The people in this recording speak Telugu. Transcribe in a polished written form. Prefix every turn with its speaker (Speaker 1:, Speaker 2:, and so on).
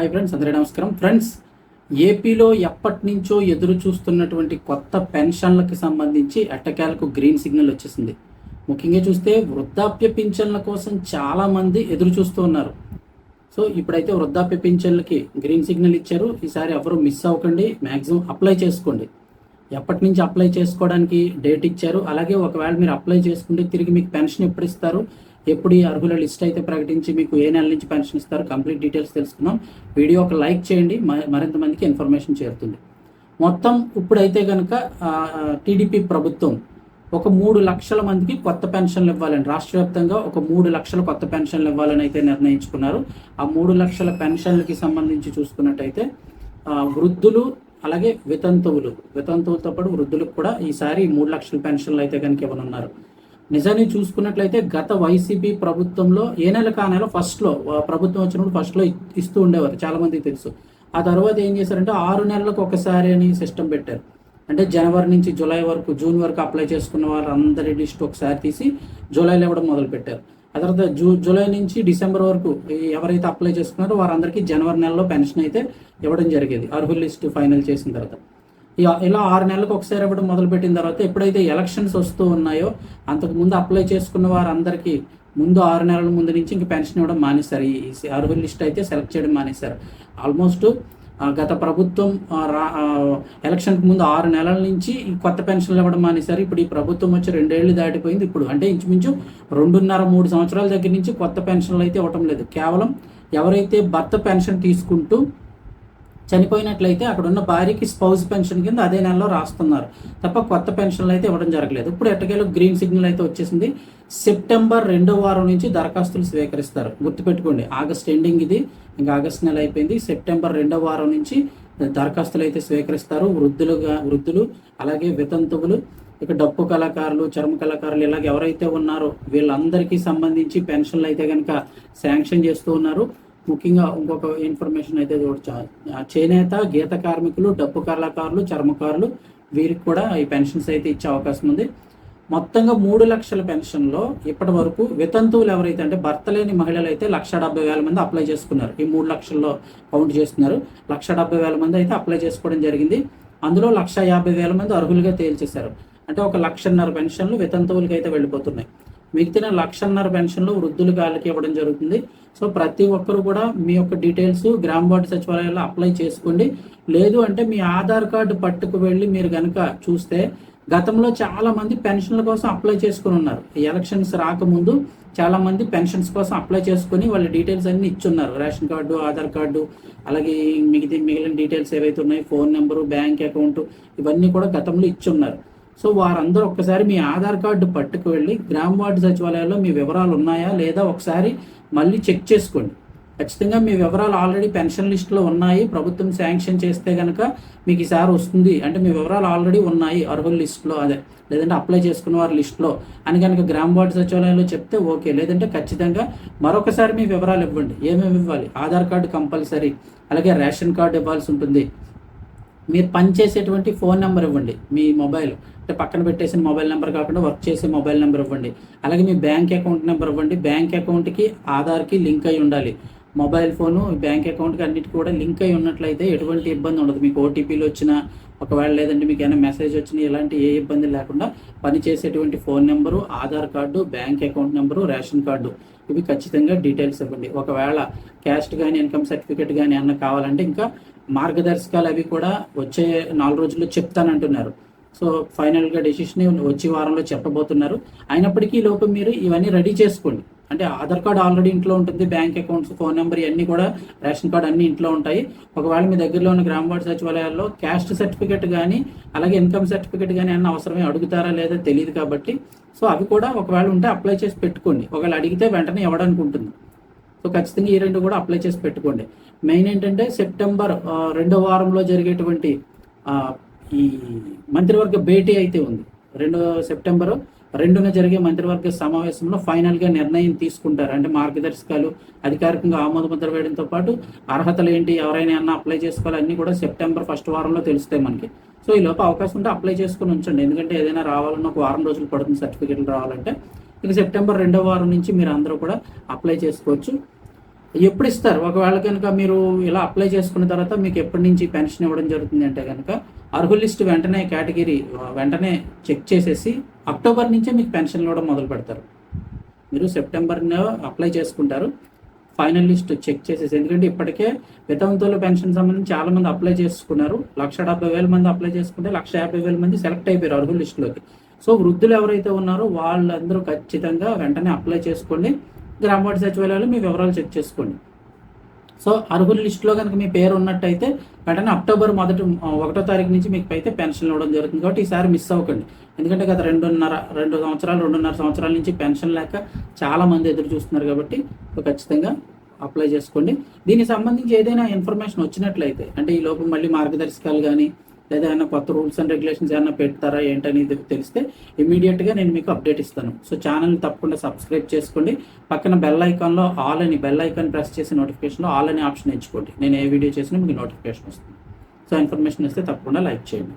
Speaker 1: హాయ్ ఫ్రెండ్స్, అందరికీ నమస్కారం. ఫ్రెండ్స్, ఏపీలో ఎప్పటి నుంచో ఎదురు చూస్తున్నటువంటి కొత్త పెన్షన్లకు సంబంధించి ఎట్టకేలకు గ్రీన్ సిగ్నల్ వచ్చేసింది. ముఖ్యంగా చూస్తే వృద్ధాప్య పింఛన్ల కోసం చాలామంది ఎదురు చూస్తూ ఉన్నారు. సో ఇప్పుడైతే వృద్ధాప్య పింఛన్లకి గ్రీన్ సిగ్నల్ ఇచ్చారు. ఈసారి ఎవరు మిస్ అవ్వకండి, మ్యాక్సిమం అప్లై చేసుకోండి. ఎప్పటి నుంచి అప్లై చేసుకోవడానికి డేట్ ఇచ్చారు. అలాగే ఒకవేళ మీరు అప్లై చేసుకుంటే తిరిగి మీకు పెన్షన్ ఎప్పుడు ఇస్తారు, ఎప్పుడు ఈ అర్హుల లిస్ట్ అయితే ప్రకటించి మీకు ఏ నెల నుంచి పెన్షన్ ఇస్తారు, కంప్లీట్ డీటెయిల్స్ తెలుసుకుందాం. వీడియో ఒక లైక్ చేయండి, మరింత మందికి ఇన్ఫర్మేషన్ చేరుతుంది. మొత్తం ఇప్పుడైతే కనుక టీడీపీ ప్రభుత్వం ఒక 3 లక్షల మందికి కొత్త పెన్షన్లు ఇవ్వాలని, రాష్ట్ర వ్యాప్తంగా ఒక 3 లక్షల కొత్త పెన్షన్లు ఇవ్వాలని అయితే నిర్ణయించుకున్నారు. ఆ 3 లక్షల పెన్షన్లకి సంబంధించి చూసుకున్నట్టయితే వృద్ధులు అలాగే వితంతువులతో పాటు వృద్ధులకు కూడా ఈసారి 3 లక్షల పెన్షన్లు అయితే కనుక ఇవ్వనున్నారు. నిజాన్ని చూసుకున్నట్లయితే గత వైసీపీ ప్రభుత్వంలో ఏ నెలకు ఆ నెల ఫస్ట్లో ప్రభుత్వం వచ్చినప్పుడు ఫస్ట్లో ఇస్తూ ఉండేవారు, చాలా మందికి తెలుసు. ఆ తర్వాత ఏం చేశారంటే 6 నెలలకు ఒకసారి అని సిస్టమ్ పెట్టారు. అంటే జనవరి నుంచి జూలై వరకు, జూన్ వరకు అప్లై చేసుకున్న వాళ్ళందరి లిస్ట్ ఒకసారి తీసి జూలైలో ఇవ్వడం మొదలుపెట్టారు. ఆ తర్వాత జూలై నుంచి డిసెంబర్ వరకు ఎవరైతే అప్లై చేసుకున్నారో వారందరికీ జనవరి నెలలో పెన్షన్ అయితే ఇవ్వడం జరిగేది, అర్హుల లిస్ట్ ఫైనల్ చేసిన తర్వాత. ఇలా 6 నెలలకు ఒకసారి ఇవ్వడం మొదలుపెట్టిన తర్వాత ఎప్పుడైతే ఎలక్షన్స్ వస్తూ ఉన్నాయో అంతకుముందు అప్లై చేసుకున్న వారందరికీ ముందు 6 నెలల ముందు నుంచి ఇంక పెన్షన్ ఇవ్వడం మానేశారు. ఈ అర్హుల లిస్ట్ అయితే సెలెక్ట్ చేయడం మానేశారు. ఆల్మోస్ట్ గత ప్రభుత్వం ఎలక్షన్కి ముందు 6 నెలల నుంచి కొత్త పెన్షన్లు ఇవ్వడం మానేశారు. ఇప్పుడు ఈ ప్రభుత్వం వచ్చి 2 ఏళ్ళు దాటిపోయింది. ఇప్పుడు అంటే ఇంచుమించు 2.5-3 సంవత్సరాల దగ్గర నుంచి కొత్త పెన్షన్లు అయితే ఇవ్వటం లేదు. కేవలం ఎవరైతే భర్త పెన్షన్ తీసుకుంటూ చనిపోయినట్లయితే అక్కడ ఉన్న భార్యకి స్పౌస్ పెన్షన్ కింద అదే నెలలో రాస్తున్నారు తప్ప కొత్త పెన్షన్లు అయితే ఇవ్వడం జరగలేదు. ఇప్పుడు ఎట్టకేలో గ్రీన్ సిగ్నల్ అయితే వచ్చేసింది. సెప్టెంబర్ 2వ వారం నుంచి దరఖాస్తులు స్వీకరిస్తారు. గుర్తుపెట్టుకోండి, ఆగస్ట్ ఎండింగ్ ఇది, ఇంకా ఆగస్ట్ నెల అయిపోయింది. సెప్టెంబర్ 2వ వారం నుంచి దరఖాస్తులు అయితే స్వీకరిస్తారు. వృద్ధులు అలాగే వితంతువులు, ఇక డప్పు కళాకారులు, చర్మ కళాకారులు ఇలాగ ఎవరైతే ఉన్నారో వీళ్ళందరికీ సంబంధించి పెన్షన్లు అయితే కనుక శాంక్షన్ చేస్తూ ఉన్నారు. ముఖ్యంగా ఇంకొక ఇన్ఫర్మేషన్ అయితే చూడొచ్చు, చేనేత, గీత కార్మికులు, డప్పు కళాకారులు, చర్మకారులు వీరికి కూడా ఈ పెన్షన్స్ అయితే ఇచ్చే అవకాశం ఉంది. మొత్తంగా 3 లక్షల పెన్షన్లో ఇప్పటి వరకు వితంతువులు ఎవరైతే అంటే భర్త లేని మహిళలు అయితే 1,70,000 మంది అప్లై చేసుకున్నారు. ఈ 3 లక్షల్లో కౌంట్ చేస్తున్నారు. 1,70,000 మంది అయితే అప్లై చేసుకోవడం జరిగింది. అందులో 1,50,000 మంది అర్హులుగా తేల్చేశారు. అంటే 1,50,000 పెన్షన్లు వితంతువులకి అయితే వెళ్ళిపోతున్నాయి. మిగతా 1,50,000 పెన్షన్లు వృద్ధుల వాళ్ళకి ఇవ్వడం జరుగుతుంది. సో ప్రతి ఒక్కరు కూడా మీ యొక్క డీటెయిల్స్ గ్రామ వార్డు సచివాలయాల్లో అప్లై చేసుకోండి. లేదు అంటే మీ ఆధార్ కార్డు పట్టుకు వెళ్ళి మీరు కనుక చూస్తే గతంలో చాలా మంది పెన్షన్ల కోసం అప్లై చేసుకుని ఉన్నారు. ఈ ఎలక్షన్స్ రాకముందు చాలా మంది పెన్షన్స్ కోసం అప్లై చేసుకుని వాళ్ళ డీటెయిల్స్ అన్ని ఇచ్చున్నారు. రేషన్ కార్డు, ఆధార్ కార్డు, అలాగే మిగిలిన డీటెయిల్స్ ఏవైతే ఉన్నాయో ఫోన్ నెంబరు, బ్యాంక్ అకౌంట్ ఇవన్నీ కూడా గతంలో ఇచ్చున్నారు. సో వారందరూ ఒక్కసారి మీ ఆధార్ కార్డు పట్టుకు వెళ్ళి గ్రామ వార్డు సచివాలయాల్లో మీ వివరాలు ఉన్నాయా లేదా ఒకసారి మళ్ళీ చెక్ చేసుకోండి. ఖచ్చితంగా మీ వివరాలు ఆల్రెడీ పెన్షన్ లిస్టులో ఉన్నాయి, ప్రభుత్వం శాంక్షన్ చేస్తే కనుక మీకు ఈసారి వస్తుంది అంటే మీ వివరాలు ఆల్రెడీ ఉన్నాయి అర్హుల లిస్టులో, అదే లేదంటే అప్లై చేసుకున్న వారి లిస్టులో అని కనుక గ్రామ వార్డు సచివాలయంలో చెప్తే ఓకే. లేదంటే ఖచ్చితంగా మరొకసారి మీ వివరాలు ఇవ్వండి. ఏమేమి ఇవ్వాలి? ఆధార్ కార్డు కంపల్సరీ, అలాగే రేషన్ కార్డు ఇవ్వాల్సి ఉంటుంది. మీరు పనిచేసేటువంటి ఫోన్ నెంబర్ ఇవ్వండి. మీ మొబైల్ అంటే పక్కన పెట్టేసిన మొబైల్ నెంబర్ కాకుండా వర్క్ చేసే మొబైల్ నెంబర్ ఇవ్వండి. అలాగే మీ బ్యాంక్ అకౌంట్ నెంబర్ ఇవ్వండి. బ్యాంక్ అకౌంట్కి ఆధార్కి లింక్ అయి ఉండాలి. మొబైల్ ఫోను బ్యాంక్ అకౌంట్కి అన్నిటికీ కూడా లింక్ అయి ఉన్నట్లయితే ఎటువంటి ఇబ్బంది ఉండదు. మీకు ఓటీపీలు వచ్చినా, ఒకవేళ లేదంటే మీకు ఏమైనా మెసేజ్ వచ్చినా ఇలాంటి ఏ ఇబ్బంది లేకుండా పనిచేసేటువంటి phone number, Aadhaar card, bank account number, ration card ఇవి ఖచ్చితంగా డీటెయిల్స్ ఇవ్వండి. ఒకవేళ క్యాస్ట్ కానీ ఇన్కమ్ సర్టిఫికేట్ కానీ ఏమన్నా కావాలంటే ఇంకా మార్గదర్శకాలు అవి కూడా వచ్చే 4 రోజుల్లో చెప్తానంటున్నారు. సో ఫైనల్గా డెసిషన్ వచ్చే వారంలో చెప్పబోతున్నారు. అయినప్పటికీ ఈ లోపు మీరు ఇవన్నీ రెడీ చేసుకోండి. అంటే ఆధార్ కార్డు ఆల్రెడీ ఇంట్లో ఉంటుంది, బ్యాంక్ అకౌంట్స్, ఫోన్ నెంబర్ ఇవన్నీ కూడా, రేషన్ కార్డు అన్నీ ఇంట్లో ఉంటాయి. ఒకవేళ మీ దగ్గరలో ఉన్న గ్రామ వార్డు సచివాలయాల్లో క్యాస్ట్ సర్టిఫికేట్ కానీ అలాగే ఇన్కమ్ సర్టిఫికేట్ కానీ అన్న అవసరమే, అడుగుతారా లేదా తెలియదు కాబట్టి సో అవి కూడా ఒకవేళ ఉంటే అప్లై చేసి పెట్టుకోండి. ఒకవేళ అడిగితే వెంటనే ఇవ్వడానికి ఉంటుంది. సో ఖచ్చితంగా ఈ 2 కూడా అప్లై చేసి పెట్టుకోండి. మెయిన్ ఏంటంటే సెప్టెంబర్ 2వ వారంలో జరిగేటువంటి ఈ మంత్రివర్గ భేటీ అయితే ఉంది. సెప్టెంబర్ 2న జరిగే మంత్రివర్గ సమావేశంలో ఫైనల్గా నిర్ణయం తీసుకుంటారు. అంటే మార్గదర్శకాలు అధికారికంగా ఆమోదముద్ర వేయడంతో పాటు అర్హతలు ఏంటి, ఎవరైనా అన్నా అప్లై చేసుకోవాలి అన్నీ కూడా సెప్టెంబర్ 1వ వారంలో తెలుస్తాయి మనకి. సో ఈ లోపు అవకాశం ఉంటే అప్లై చేసుకుని ఉంచండి. ఎందుకంటే ఏదైనా రావాలన్నా ఒక వారం రోజులు పడుతుంది సర్టిఫికేట్లు రావాలంటే. ఇక సెప్టెంబర్ 2వ వారం నుంచి మీరు అందరూ కూడా అప్లై చేసుకోవచ్చు. ఎప్పుడు ఇస్తారు? ఒకవేళ కనుక మీరు ఇలా అప్లై చేసుకున్న తర్వాత మీకు ఎప్పటి నుంచి పెన్షన్ ఇవ్వడం జరుగుతుంది అంటే కనుక అర్హుల లిస్ట్ వెంటనే కేటగిరీ వెంటనే చెక్ చేసేసి అక్టోబర్ నుంచే మీకు పెన్షన్ ఇవ్వడం మొదలు పెడతారు. మీరు సెప్టెంబర్లో అప్లై చేసుకుంటారు, ఫైనల్ లిస్ట్ చెక్ చేసేసి. ఎందుకంటే ఇప్పటికే వితంతువుల పెన్షన్ సంబంధించి చాలామంది అప్లై చేసుకున్నారు. 1,70,000 మంది అప్లై చేసుకుంటే 1,50,000 మంది సెలెక్ట్ అయిపోయారు అర్హుల లిస్టులోకి. సో వృద్ధులు ఎవరైతే ఉన్నారో వాళ్ళందరూ ఖచ్చితంగా వెంటనే అప్లై చేసుకోండి. గ్రామవార్డు సచివాలయాలు మీ వివరాలు చెక్ చేసుకోండి. సో అర్హుల లిస్టులో కనుక మీ పేరు ఉన్నట్టయితే వెంటనే అక్టోబర్ 1వ తారీఖు నుంచి మీకు అయితే పెన్షన్ ఇవ్వడం జరుగుతుంది. కాబట్టి ఈసారి మిస్ అవ్వకండి. ఎందుకంటే గత 2.5 సంవత్సరాల నుంచి పెన్షన్ లేక చాలామంది ఎదురు చూస్తున్నారు. కాబట్టి ఖచ్చితంగా అప్లై చేసుకోండి. దీనికి సంబంధించి ఏదైనా ఇన్ఫర్మేషన్ వచ్చినట్లయితే, అంటే ఈ లోపు మళ్ళీ మార్గదర్శకాలు కానీ లేదా ఏమైనా కొత్త రూల్స్ అండ్ రెగ్యులేషన్స్ ఏమైనా పెడతారా ఏంటనేది తెలిస్తే ఇమీడియట్గా నేను మీకు అప్డేట్ ఇస్తాను. సో ఛానల్ తప్పకుండా సబ్స్క్రైబ్ చేసుకోండి. పక్కన బెల్ ఐకాన్లో బెల్ ఐకాన్ ప్రెస్ చేసి నోటిఫికేషన్లో ఆల్ అనే ఆప్షన్ ఎంచుకోండి. నేను ఏ వీడియో చేసినా మీకు నోటిఫికేషన్ వస్తుంది. సో ఇన్ఫర్మేషన్ ఇస్తే తప్పకుండా లైక్ చేయండి.